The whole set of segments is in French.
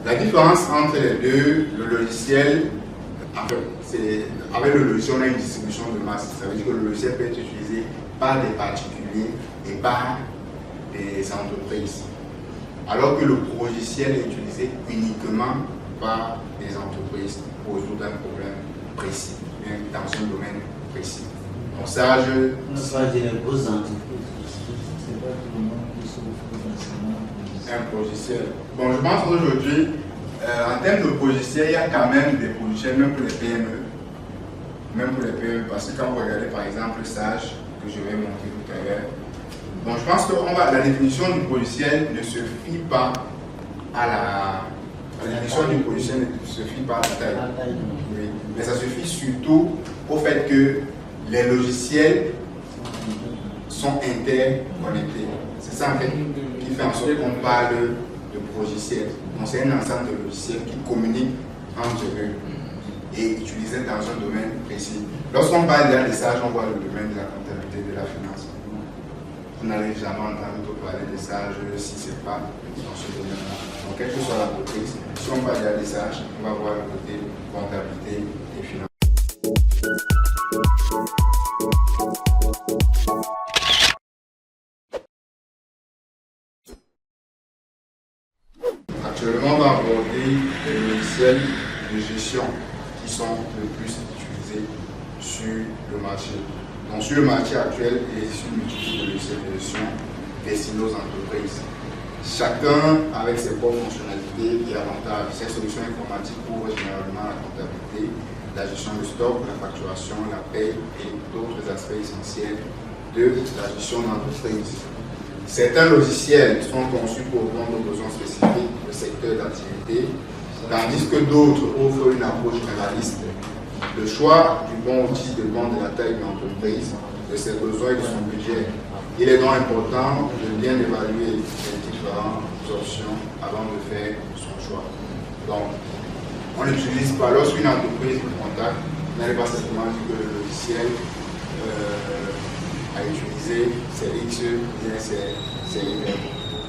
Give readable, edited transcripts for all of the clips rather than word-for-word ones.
La différence entre les deux, le logiciel, avec le logiciel, on a une distribution de masse. Ça veut dire que le logiciel peut être utilisé par des particuliers et par des entreprises. Alors que le logiciel est utilisé uniquement par des entreprises pour résoudre un problème précis, dans un domaine précis. Donc ça, on va dire les grosses entreprises. C'est pas tout le monde qui se retrouve dans un logiciel. Bon, je pense qu'aujourd'hui, en termes de logiciel, il y a quand même des logiciels, même pour les PME. Même pour les PME, parce que quand vous regardez par exemple Sage, que je vais montrer tout à l'heure, bon, je pense que la définition du logiciel ne se fie pas à la définition du logiciel ne se fie pas à la taille. Oui. Mais ça se fie surtout au fait que les logiciels sont interconnectés. C'est ça en fait qui fait en sorte qu'on parle de logiciel. Donc c'est un ensemble de logiciels qui communiquent entre eux et utilisés dans un domaine précis. Lorsqu'on parle de Sage, on voit le domaine de la comptabilité et de la finance. Vous n'allez jamais entendre parler de Sage si ce n'est pas dans ce domaine-là. Donc quelle que soit la entreprise, si on parle de Sage, on va voir le côté comptabilité et finance. Actuellement, on va aborder les logiciels de gestion qui sont le plus utilisés sur le marché. Donc, sur le marché actuel, il existe une multitude de logiciels de gestion destinés aux entreprises. Chacun avec ses propres fonctionnalités et avantages. Ces solutions informatiques couvrent généralement la comptabilité, la gestion de stock, la facturation, la paie et d'autres aspects essentiels de la gestion d'entreprise. Certains logiciels sont conçus pour répondre aux besoins spécifiques du secteur d'activité, tandis que d'autres offrent une approche généraliste. Le choix du bon outil dépend de la taille de l'entreprise, de ses besoins et de son budget. Il est donc important de bien évaluer les différentes options avant de faire son choix. Donc, on n'utilise pas, lorsqu'une entreprise vous contacte, vous n'allez pas simplement dire que le logiciel à utiliser, c'est X, bien c'est Y.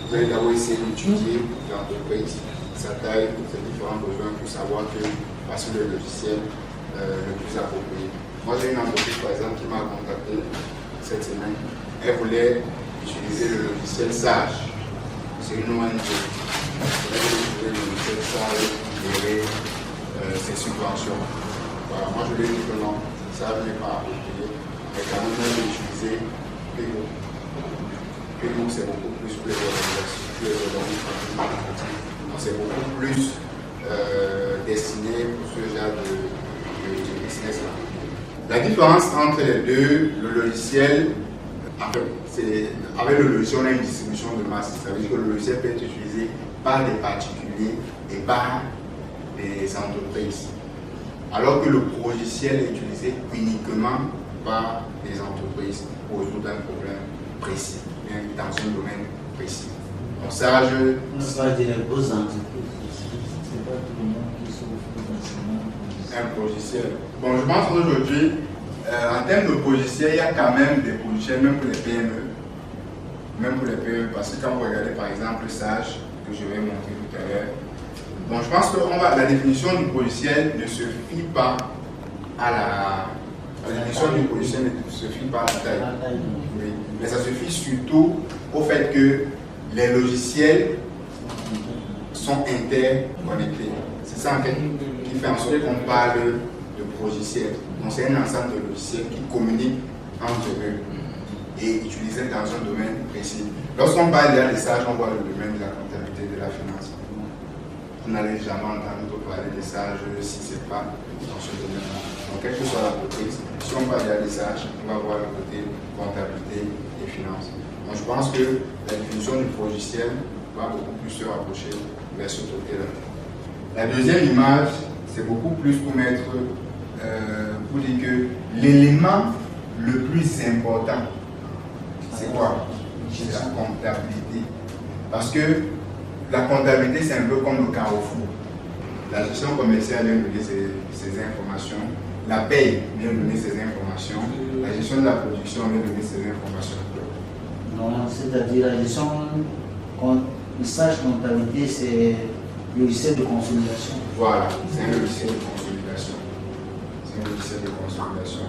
Vous allez d'abord essayer d'étudier l'entreprise, sa taille, ses différents besoins pour savoir que voici le logiciel le plus approprié. Moi j'ai une entreprise par exemple qui m'a contacté cette semaine. Elle voulait utiliser le logiciel Sage. C'est une ONG. Elle voulait utiliser le logiciel Sage pour gérer ses subventions. Voilà. Moi je lui ai dit que non, Sage n'est pas approprié. Mais quand même, on peut utiliser Pego. Pego, c'est beaucoup plus pour les organismes. Donc, c'est beaucoup plus destiné pour ce genre de business-là. La différence entre les deux, le logiciel, avec le logiciel, on a une distribution de masse. Ça veut dire que le logiciel peut être utilisé par des particuliers et par des entreprises. Alors que le logiciel est utilisé uniquement par des entreprises pour résoudre un problème précis, dans un domaine précis. Donc ça, on va dire les grosses entreprises. C'est pas tout le monde qui se retrouve dans un logiciel. Bon, je pense qu'aujourd'hui, en termes de logiciel, il y a quand même des logiciels, même pour les PME. Même pour les PME, parce que quand vous regardez par exemple Sage, que je vais montrer tout à l'heure, bon, je pense que la définition du logiciel ne se fie pas à la définition du logiciel ne se fie pas à la taille. Oui. Mais ça se fie surtout au fait que les logiciels sont interconnectés. C'est ça en fait qui fait en sorte qu'on parle de logiciel. Donc c'est un ensemble de logiciels qui communiquent entre eux et utilisés dans un domaine précis. Lorsqu'on parle de Sage, on voit le domaine de la comptabilité et de la finance. Vous n'allez jamais entendre parler de Sage si ce n'est pas dans ce domaine-là. Donc, quelle que soit l'entreprise, si on parle de Sage, on va voir le côté comptabilité et finance. Donc, je pense que la définition du logiciel va beaucoup plus se rapprocher vers ce côté-là. La deuxième image, c'est beaucoup plus pour mettre, pour dire que l'élément le plus important, c'est quoi? C'est la comptabilité. Parce que la comptabilité, c'est un peu comme le carrefour. La gestion commerciale vient donner ces informations. La paye vient donner ces informations. La gestion de la production vient donner ces informations. Non, c'est-à-dire la gestion, le Sage comptabilité, logiciel de consolidation. Voilà, c'est un logiciel de consolidation. C'est un logiciel de consolidation.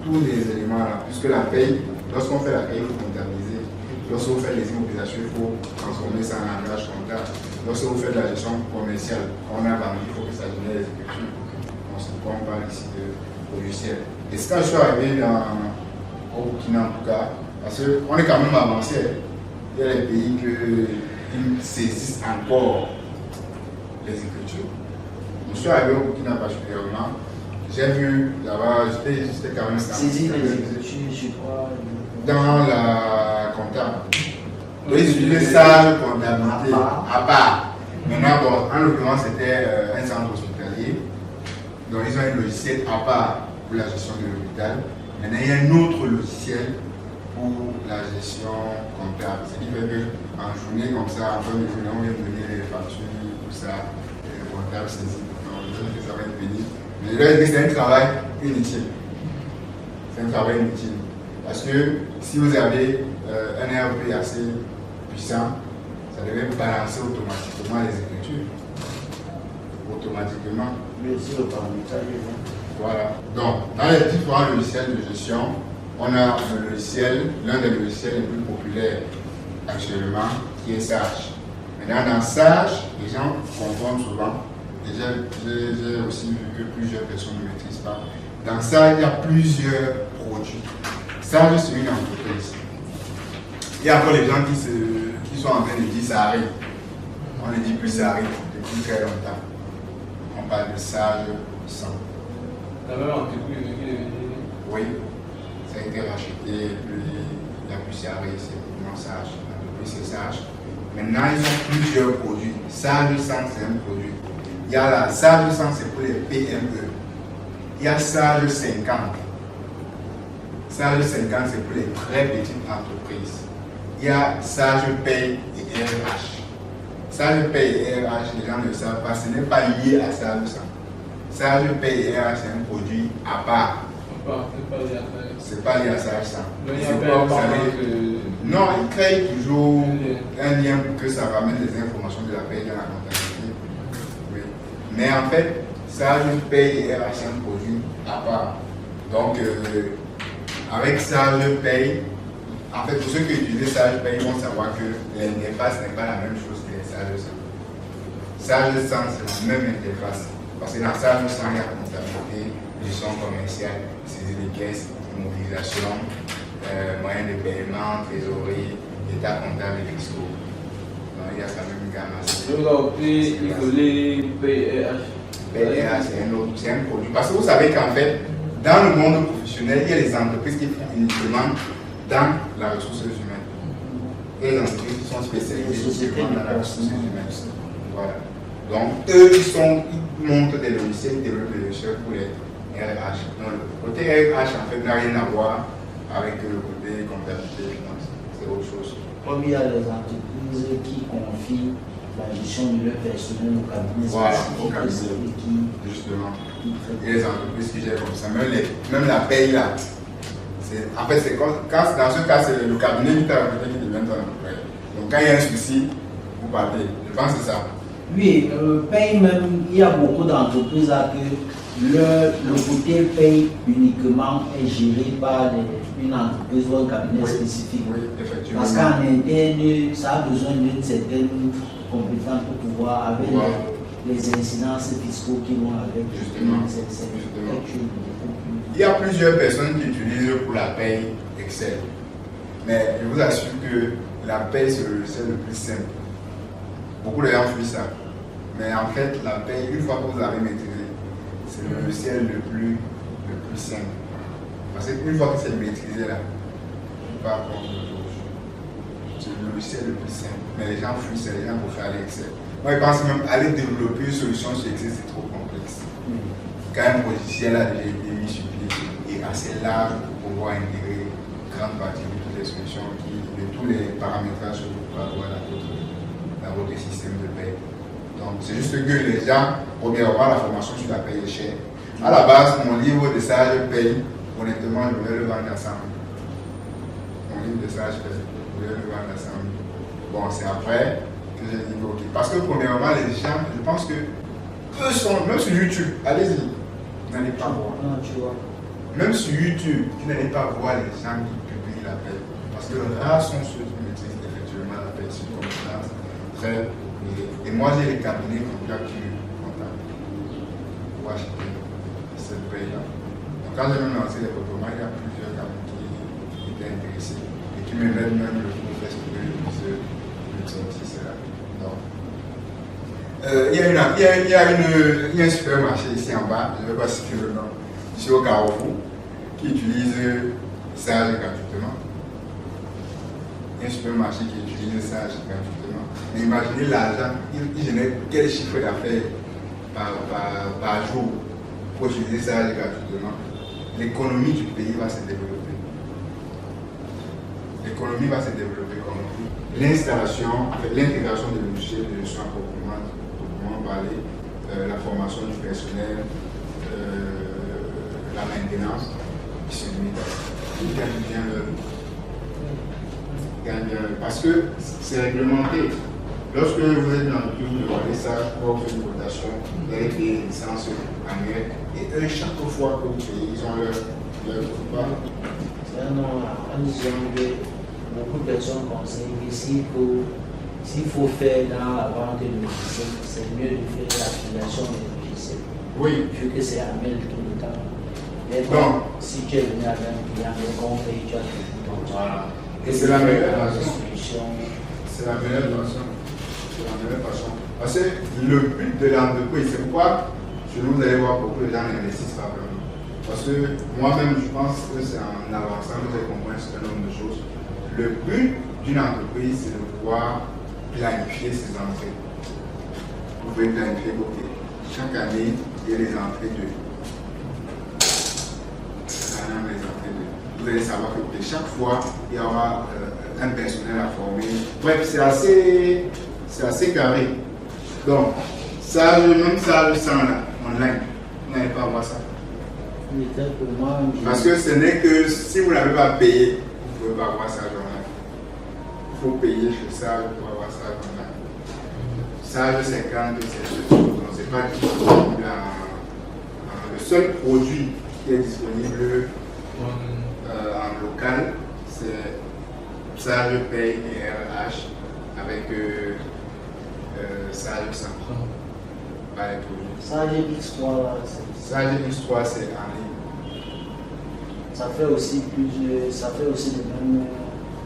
Tous les éléments là, puisque la paye, lorsqu'on fait la paye, il faut comptabiliser. Lorsque vous faites les immobilisations, il faut transformer ça en langage comptable. Lorsque vous faites la gestion commerciale, on a vendu, il faut que ça génère les écritures. On parle ici de logiciel. Et c'est quand je suis arrivé au Burkina en tout cas, parce qu'on est quand même avancé. Il y a des pays qui saisissent encore les écritures. Je suis arrivé au Burkina particulièrement. J'ai vu là-bas, j'étais quand même saisir les écritures, je crois. Dans la comptable. Ils utilisaient ça, comptabilité, à part. Maintenant, bon, en l'occurrence, c'était un centre hospitalier. Donc, ils ont un logiciel à part pour la gestion de l'hôpital. Maintenant, il y a un autre logiciel pour la gestion comptable. Ce qui fait qu'en journée, comme ça, en fin de journée, on vient donner les factures, tout ça, et le comptable saisit. Donc, je pense que ça va être béni. Mais là, c'est un travail inutile. C'est un travail inutile. Parce que si vous avez un ERP assez puissant, ça devait balancer automatiquement les écritures. Automatiquement. Mais aussi le paramétrage. Voilà. Donc, dans les différents logiciels de gestion, on a le logiciel, l'un des logiciels les plus populaires actuellement, qui est Sage. Maintenant, dans Sage, les gens confondent souvent. Et j'ai aussi vu que plusieurs personnes ne maîtrisent pas. Dans Sage, il y a plusieurs produits. Sage, c'est une entreprise. Il y a encore les gens qui sont en train de dire ça arrive. On ne dit plus ça arrive depuis très longtemps. On parle de Sage 100. La même entreprise qui est venue. Oui, ça a été racheté, puis il n'y a plus Sage, c'est vraiment Sage. L'entreprise c'est Sage. Maintenant, ils ont plusieurs produits. Sage 100, c'est un produit. Il y a la Sage 100, c'est pour les PME. Il y a Sage 50. Sage 50, c'est pour les très petites entreprises. Il y a Sage Paye et RH. Sage Paye et RH, les gens ne le savent pas, ce n'est pas lié à Sage 100. Sage Paye et RH, c'est un produit à part. C'est pas lié à Sage 100. Non, il crée toujours un lien pour que ça ramène les informations de la paye dans la comptabilité. Oui. Mais en fait, Sage Paye et RH, c'est un produit à part. Donc, avec Sage Paye, en fait, pour ceux qui utilisent Sage Paye, ils vont savoir que l'interface n'est pas la même chose que les Sage 100. Sage 100, c'est la même interface. Parce que dans Sage 100, il y a comptabilité, gestion commerciale, saisie des caisses, mobilisation, moyens de paiement, trésorerie, état comptable et fiscaux. Donc, il y a quand même une gamme assez. Je vais opter, il faut les PRH. PRH, c'est un produit. Parce que vous savez qu'en fait, dans le monde professionnel, il y a les entreprises qui font uniquement dans la ressource humaine. Et les entreprises qui sont spécialisées dans la ressource humaine. Voilà. Donc, eux, ils montent des logiciels, ils développent des logiciels pour les RH. Donc, le côté RH, en fait, n'a rien à voir avec le côté comptabilité et finance. C'est autre chose. Comme il y a des entreprises qui confient la gestion de leur personnel au cabinet spécifique, justement. Et les entreprises qui gèrent comme ça, même la paye là. En fait, c'est quand, dans ce cas, c'est le cabinet qui t'a recruté qui devient ton employé. Donc quand il y a un souci, vous partez. Je pense que c'est ça. Oui, paye même, il y a beaucoup d'entreprises là que le côté paye uniquement est géré par une entreprise ou un cabinet spécifique. Oui, effectivement. Parce qu'en interne, ça a besoin d'une certaine compétence pour pouvoir, avec les incidences fiscaux qui vont avec. Justement. C'est quelque chose de beaucoup plus. Il y a plusieurs personnes qui utilisent pour la paye Excel. Mais je vous assure que la paye, c'est le logiciel le plus simple. Beaucoup de gens fuient ça. Mais en fait, la paye, une fois que vous avez maîtrisé, c'est le logiciel le plus simple. Parce qu'une fois que c'est maîtrisé là, pas contre c'est le logiciel le plus simple. Mais les gens fuient, c'est les gens pour faire l'Excel. Moi, je pense même aller développer une solution sur Excel, c'est trop complexe. Quand un logiciel a déjà été mis sur pied et assez large pour pouvoir intégrer une grande partie de toutes les solutions, de tous les paramétrages que vous pouvez avoir dans votre système de paie. Donc, c'est juste que les gens, premièrement, la formation sur la paie est chère. À la base, mon livre de Sage Paye, honnêtement, je voulais le vendre à 100 000. Mon livre de Sage Paye, je voulais le vendre à 100 000. Bon, c'est après, que j'ai dit ok. Parce que premièrement, les gens, je pense que eux sont, même sur YouTube, allez-y, vous n'allez pas voir. Non, tu vois. Même sur YouTube, vous n'allez pas voir les gens qui publient la paix. Parce que rares sont ceux qui maîtrisent effectivement la paix sur confiance. Et moi, j'ai les cabinets qui me contactent pour acheter cette paix-là. Donc, quand j'ai même lancé les protocoles, il y a plusieurs cabinets qui étaient intéressés et qui me mettent même le professeur de sortir cela. Il y a un supermarché ici en bas, je ne vais pas citer le nom, ici au Carrefour, qui utilise Sage gratuitement. Il y a un supermarché qui utilise Sage gratuitement. Mais imaginez l'argent, il génère quel chiffre d'affaires par jour pour utiliser Sage gratuitement. L'économie du pays va se développer. L'économie va se développer comme l'installation, l'intégration de logiciels de soins proprement parler, la formation du personnel, la maintenance, qui se limite à ça. Ils gagnent bien parce que c'est réglementé. Lorsque vous êtes dans le tour de parler ça, pour faire une rotation, vous allez payer une licence annuelle et eux, chaque fois que vous payez, ils ont leur repas. C'est un nom à beaucoup de personnes conseillent ici s'il faut faire dans la vente de logiciels, c'est mieux de faire l'affiliation des logiciels. Oui. Vu que c'est à mail tout le temps. Mais bon, si tu es venu avec un client, le compte et tu as toujours ton temps. Voilà. Et c'est la meilleure façon. C'est la meilleure façon. C'est la meilleure façon. Parce que le but de l'entreprise, c'est pourquoi chez nous, vous allez voir beaucoup de gens n'investissent pas vraiment. Parce que moi-même, je pense que c'est en avançant que j'ai compris un certain nombre de choses. Le but d'une entreprise, c'est de pouvoir planifier ses entrées. Vous pouvez planifier, ok, chaque année, il y a les entrées de. Vous allez savoir que chaque fois, il y aura un personnel à former. Bref, c'est assez carré. Donc, même ça, le sang là, online, vous n'allez pas voir ça. Parce que ce n'est que si vous n'avez pas payé, vous ne pouvez pas voir ça online. Il faut payer chez ça pour avoir ça online. Ça, 50, c'est pas disponible. Le seul produit qui est disponible en local, c'est Sage Pay et RH avec Sage 100. Pas les produits. Sage X3, Sage X3, c'est en ligne. Ça fait aussi le même.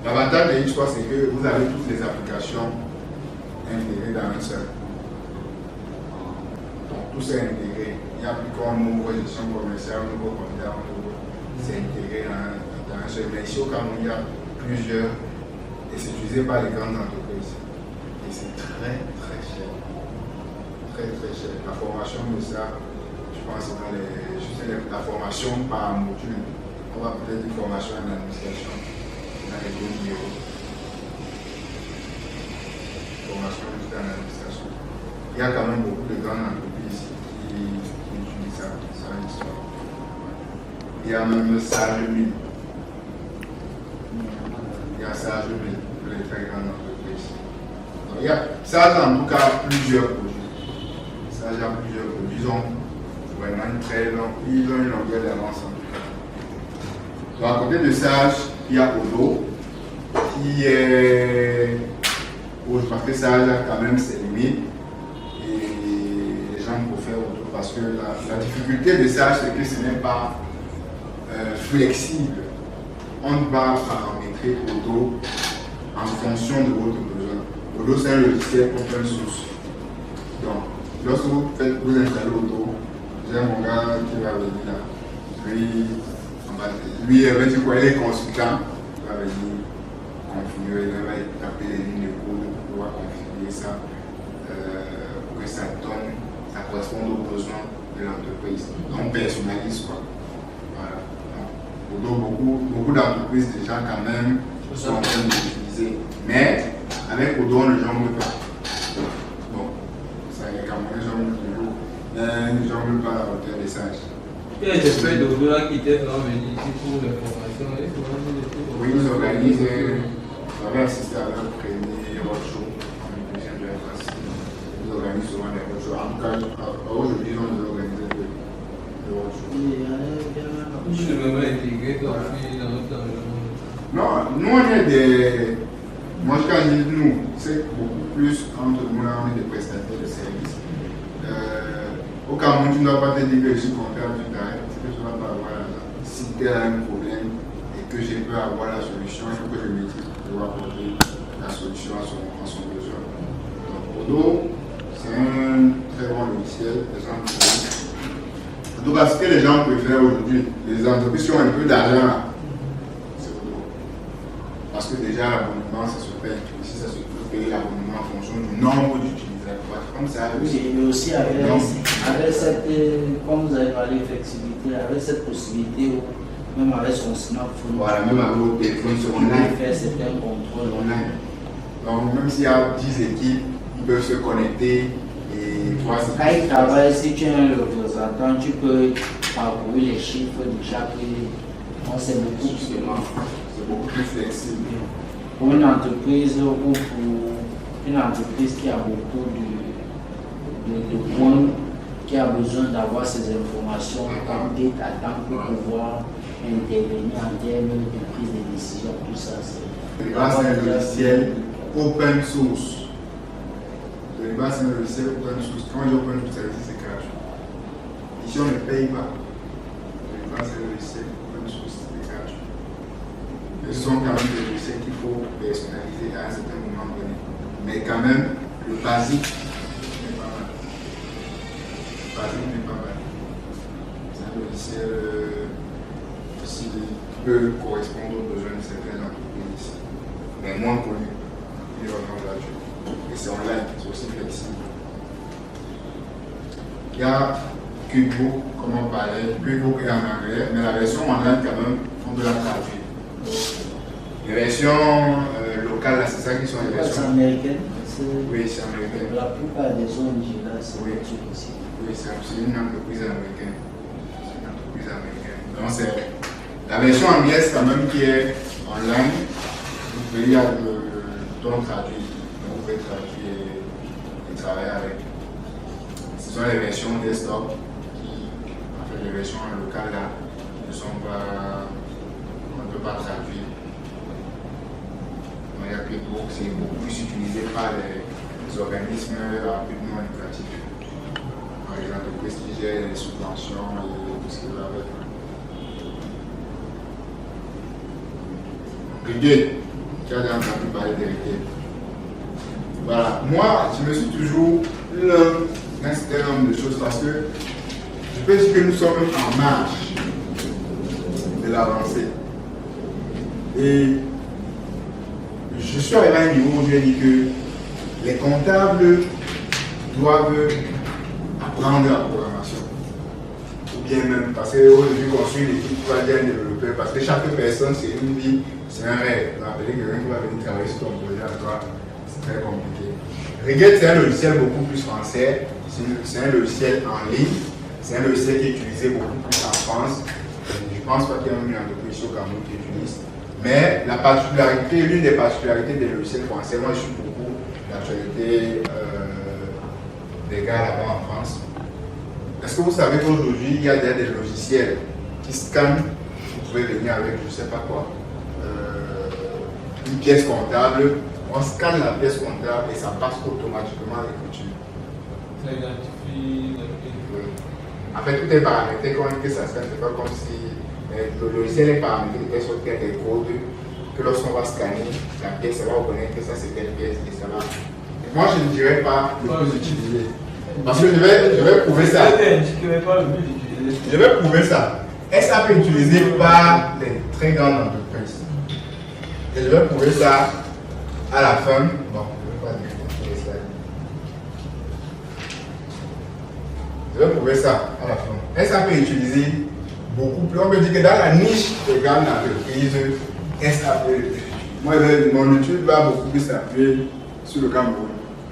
L'avantage de X3, c'est que vous avez toutes les applications intégrées dans un seul. Donc tout c'est intégré. Il n'y a plus qu'un nouveau gestion commerciale, un nouveau candidat, c'est intégré dans un seul. Mais ici au Cameroun, il y a plusieurs et c'est utilisé par les grandes entreprises. Et c'est très très cher. Très très cher. La formation de ça, je pense que c'est la formation par module. On va peut-être une formation en administration dans les 2 euros. Formation en administration. Il y a quand même beaucoup de grandes entreprises qui utilisent ça, l'histoire. Il y a même Sage 1000. Il y a Sage 1000 pour les très grandes entreprises. Donc, il y a Sage en tout cas plusieurs projets. Sage a plusieurs projets. Ils ont vraiment une longueur d'avance en tout cas. Donc à côté de Sage, il y a Odo qui est. Parce que Sage a quand même ses limites. Pour faire autre, parce que la difficulté de ça, c'est que ce n'est pas flexible. On va paramétrer Odo en fonction de votre besoin. Odo, c'est un logiciel open source. Donc, lorsque vous installez Odo, j'ai mon gars qui va venir là. Lui, il est consultant, il va venir configurer, il va taper les lignes de code pour pouvoir configurer ça, pour que ça donne. Ça correspond aux besoins de l'entreprise. On personnalise quoi. Voilà. Donc, beaucoup d'entreprises déjà quand même sont en train d'utiliser. Mais avec Odo, on ne jongle pas. Bon, ça y est quand même, jongle toujours. Mais on ne jongle pas à la hauteur des sages. Il y a des espèces d'Odo là qui étaient venus ici pour les formations. Oui, ils organisent. J'avais assisté à leur premier roadshow en 2e de organisent souvent des roadshows. En tout cas, aujourd'hui, on doit organiser des roadshows. Je ne veux pas intégrer ton fils dans notre environnement. Non, nous on est des. Moi, quand je dis nous, c'est beaucoup plus entre nous là, on est des prestataires de services. Au Cameroun, tu ne dois pas te dire que je suis comptable du tarif, parce que tu ne vas pas avoir l'argent. Si tu as un problème et que je peux avoir la solution, il faut que je maîtrise pour pouvoir apporter la solution à son besoin. Donc, Odo, c'est un très bon logiciel. En tout cas, ce que les gens préfèrent aujourd'hui, les entreprises qui ont un peu d'argent, c'est Odo. Parce que déjà, l'abonnement, ça se paye. Ici, ça se peut payer l'abonnement en fonction du nombre d'utilisateurs. Comme ça, oui, mais aussi avec cette, comme vous avez parlé de flexibilité, avec cette possibilité, même avec son smartphone, voilà, même avec votre téléphone sur on peut faire certains contrôles online. Donc, même s'il y a 10 équipes, ils peuvent se connecter et voir ce quand ils travaillent, si tu es un représentant, tu peux parcourir les chiffres déjà qu'on sait beaucoup plus. C'est beaucoup plus flexible. Pour une entreprise ou pour une entreprise qui a beaucoup de points, qui a besoin d'avoir ces informations en date à temps pour pouvoir intervenir en termes de prise de décision, tout ça. C'est un logiciel open source. C'est un logiciel open source. Quand on dit open source, c'est gratuit. Ici, on ne paye pas. C'est un logiciel open source, c'est gratuit. Ce sont quand même des logiciels qu'il faut personnaliser à un certain moment donné. Mais quand même, le basique n'est pas mal. Le basique n'est pas mal. C'est un logiciel qui peut correspondre aux besoins de certaines entreprises, mais moins connu. Il est vraiment gratuit. Et c'est online, c'est aussi flexible. Il y a QuickBook, comme on parlait. QuickBook est en anglais, mais la version online, quand même, on peut la traduire. Les versions locales, là, c'est ça qui sont les versions américaines. Oui, c'est américain. La plupart des ONG là, c'est oui. ici. Oui, c'est une entreprise américaine. C'est une entreprise américaine. Donc, c'est la version anglaise, quand même, qui est online. Vous pouvez y avoir le ton traduit. Donc, vous pouvez traduire et travailler avec. Ce sont les versions desktop qui, en fait, les versions locales là, ne sont pas. On ne peut pas traduire. Il y a QuickBook, c'est beaucoup plus utilisé par les organismes à but non lucratif. Par exemple, les entreprises qui gèrent les subventions et tout ce qui va avec. Rigged, tu as déjà entendu parler de Rigged. Voilà, moi, je me suis toujours plaint d'un certain nombre de choses parce que je peux dire que nous sommes en marche de l'avancée. Et je suis arrivé à un niveau où je dis que les comptables doivent apprendre la programmation. Ou bien même, parce qu'aujourd'hui, construire une équipe pour aller un développeur, parce que chaque personne, c'est une vie, c'est un rêve. Appeler quelqu'un qui va venir travailler sur ton projet à toi, c'est très compliqué. Rigged, c'est un logiciel beaucoup plus français, c'est un logiciel en ligne, c'est un logiciel qui est utilisé beaucoup plus en France. Je ne pense pas qu'il y ait une entreprise au Cameroun qui utilise. Mais la particularité, l'une des particularités des logiciels français, moi je suis beaucoup l'actualité des gars là-bas en France. Est-ce que vous savez qu'aujourd'hui, il y a des logiciels qui scannent, vous pouvez venir avec je ne sais pas quoi, une pièce comptable, on scanne la pièce comptable et ça passe automatiquement à l'écriture. Ça identifie. Oui. En fait, tout est paramétré quand ça scanne, c'est pas comme si le logiciel est paramétré de telle sorte qu'il y a des codes que lorsqu'on va scanner la pièce, ça va reconnaître que ça c'est telle pièce et ça va. Moi, je ne dirais pas le plus utilisé. Parce que je vais prouver ça. Je vais prouver ça. SAP est utilisé par les très grandes entreprises. Et je vais prouver ça à la fin. Bon, je ne vais pas dire les slides. Je vais prouver ça à la fin. SAP est utilisé beaucoup plus. On peut dire que dans la niche des grandes entreprises, SAP. Moi, mon étude va beaucoup plus s'appuyer sur le Cameroun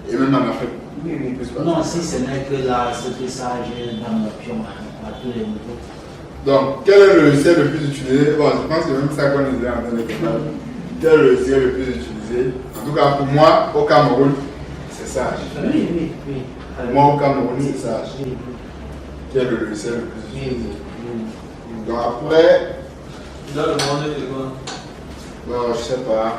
et même en Afrique. Oui, non, si ce n'est que là, ce que ça gère dans le pion à tous les niveaux. Donc, quel est le logiciel le plus utilisé? Bon, je pense que c'est même ça qu'on disait en train de parler. Quel est le logiciel le plus utilisé? En tout cas, pour moi, au Cameroun, c'est Sage. Oui. Moi, au Cameroun, c'est Sage. Oui. Qui est le logiciel le plus Oui, utilisé. oui. Donc après, Dans le monde, c'est quoi? non, je sais pas.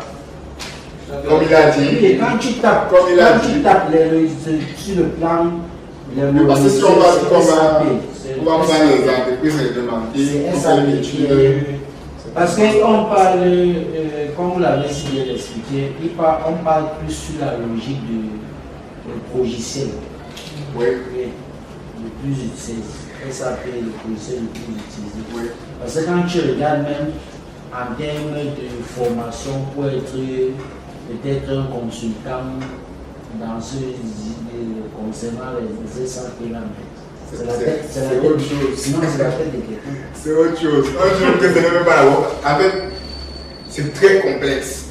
Comme il a dit. Oui, quand tu tapes, Comme il a dit. sur le plan, Oui, parce que si on va prendre c'est les entreprises réglementées, c'est on fait SAP une qui étude. est- Parce qu'on parle, comme vous l'avez si bien expliqué, on parle plus sur la logique du logiciel. Oui, Oui, le plus utilisé. SAP est le logiciel le plus utilisé. oui. Parce que quand tu regardes même en termes de formation pour être peut-être un consultant dans ce concernant les SAP là, c'est la tête, C'est autre chose. sinon c'est la tête de quelqu'un. C'est autre chose. Un jour que je ne veux pas l'avoir. En fait, c'est très complexe.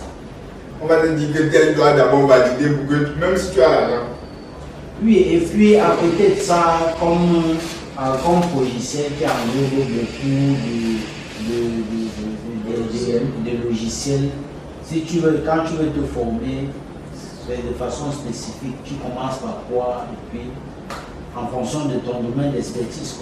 On va te dire que tel doit d'abord valider pour que, même si tu as l'argent. Oui, et puis à côté de ça, comme logiciel qui englobe beaucoup de logiciels, si tu veux, quand tu veux te former de façon spécifique, tu commences par quoi et puis en fonction de ton domaine d'expertise.